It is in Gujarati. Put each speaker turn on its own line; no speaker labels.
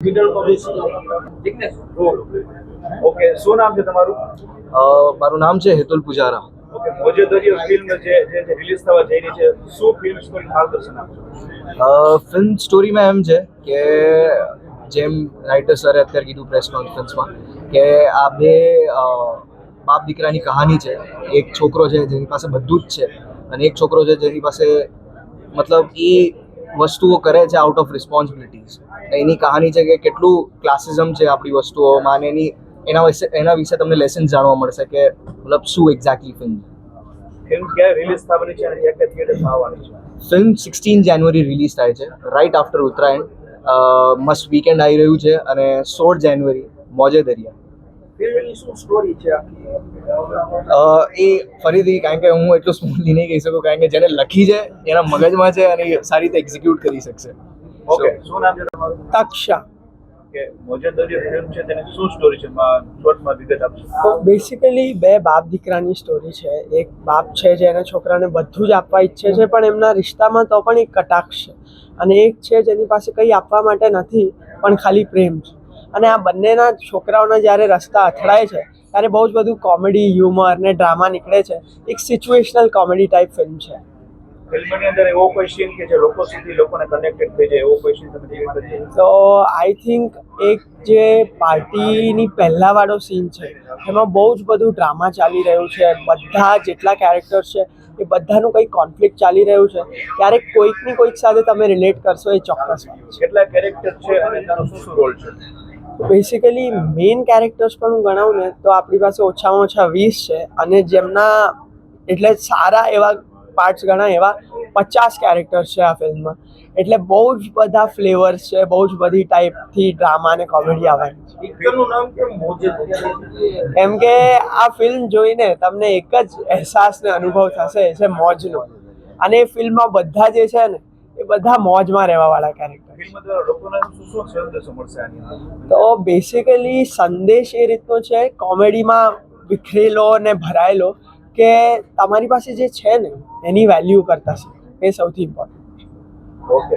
ઓકે, શું નામ છે તમારું?
મારું નામ છે હેતુલ પુજારા.
ઓકે, મોજેદરિયો ફિલ્મ જે રિલીઝ થવા જઈ રહી છે, શું ફિલ્મ સ્ટોરી માર્ગદર્શન આપશો?
ફિલ્મ સ્ટોરીમાં એમ છે કે જેમ રાઇટર સરે અત્યારે કીધું પ્રેસ કોન્ફરન્સમાં કે આ બે બાપ દીકરાની કહાની છે. એક છોકરો છે જેની પાસે બધું જ છે અને એક છોકરો છે જેની પાસે મતલબ એ વસ્તુઓ કરે છે આઉટ ઓફ રિસ્પોન્સિબિલિટીઝ. એની કહાની છે કે કેટલું ક્લાસિઝમ છે આપણી વસ્તુઓમાં અને એના વિશે તમને લેસન્સ જાણવા મળશે કે મતલબ શું એક્ઝેક્ટલી ફિલ્મ.
ફિલ્મ ક્યારે રિલીઝ થવાની છે અને ક્યાં ક્યાં થિયેટરમાં આવવાની છે?
ફિલ્મ 16 જાન્યુઆરી રિલીઝ થાય છે, રાઇટ આફ્ટર ઉત્તરાયણ. મસ્ત વીકેન્ડ આવી રહ્યું છે અને 16 જાન્યુઆરી મોજે દરિયા.
ફિલ્મની શું સ્ટોરી છે
એ ફરીથી કારણ કે હું એટલું સ્મૂથલી નહીં કહી શકું કારણ કે જેને લખી છે એના મગજમાં છે અને એ સારી રીતે એક્ઝિક્યુટ કરી શકશે.
ઓકે, શું નામ છે તમારું?
તક્ષા.
કે મોજેદરિયો ફિલ્મ છે તેની શું સ્ટોરી છે, શોર્ટમાં વિગત આપશો?
તો બેસિકલી બે બાપ દીકરાની સ્ટોરી છે. એક બાપ છે જે એના છોકરાને બધું જ આપવા ઈચ્છે છે પણ એમના રિશ્તામાં તો પણ એક કટાક્ષ છે, અને એક છે જેની પાસે કંઈ આપવા માટે નથી પણ ખાલી પ્રેમ છે. અને આ બંનેના છોકરાઓના જ્યારે રસ્તા અથડાય છે ત્યારે બહુ જ બધું કોમેડી, હ્યુમર ને ડ્રામા નીકળે છે. એક સિચ્યુએશનલ કોમેડી ટાઈપ ફિલ્મ છે.
ફિલ્મની અંદર એવો કોઈ સીન કે જે લોકો સુધી લોકોને કનેક્ટેડ થઈ જાય એવો કોઈ સીન તમે જોઈ શકો?
તો આઈ થિંક એક જે પાર્ટીની પહેલા વાળો સીન છે એમાં બહુ જ બધું ડ્રામા ચાલી રહ્યું છે. બધા જેટલા કેરેક્ટર્સ છે એ બધાનું કંઈક કોન્ફ્લિક્ટ ચાલી રહ્યું છે. ક્યારેક કોઈકની કોઈક સાથે તમે રિલેટ કરશો એ ચોક્કસ વાત છે.
કેટલા કેરેક્ટર છે અને તેનો શું શું રોલ છે?
બેસિકલી મેઇન કેરેક્ટર્સ પણ હું ગણાવું ને તો આપણી પાસે ઓછામાં ઓછા 20 છે, અને જેમના એટલે સારા એવા પાર્ટ્સ ગણાય એવા 50 કેરેક્ટર્સ છે આ ફિલ્મમાં. એટલે બહુ જ બધા ફ્લેવર્સ છે, બહુ જ બધી ટાઈપથી ડ્રામા અને કોમેડી આવવાની છે.
પિક્ચરનું નામ કેમ મોજેદરિયો?
કેમ કે આ ફિલ્મ જોઈને તમને એક જ અહેસાસ ને અનુભવ થશે, એ છે મોજનો. અને એ ફિલ્મમાં બધા જે છે ને એ બધા મોજમાં રહેવાવાળા કેરેક્ટર.
ફિલ્મ દ્વારા લોકોને શું શું સંદેશો મળશે આની અંદર?
તો બેસિકલી સંદેશ એ રીતનો છે, કોમેડીમાં વિખરેલો ને ભરાયેલો, કે તમારી પાસે જે છે ને એની વેલ્યુ કરતા છે, એ સૌથી ઇમ્પોર્ટન્ટ.
ઓકે.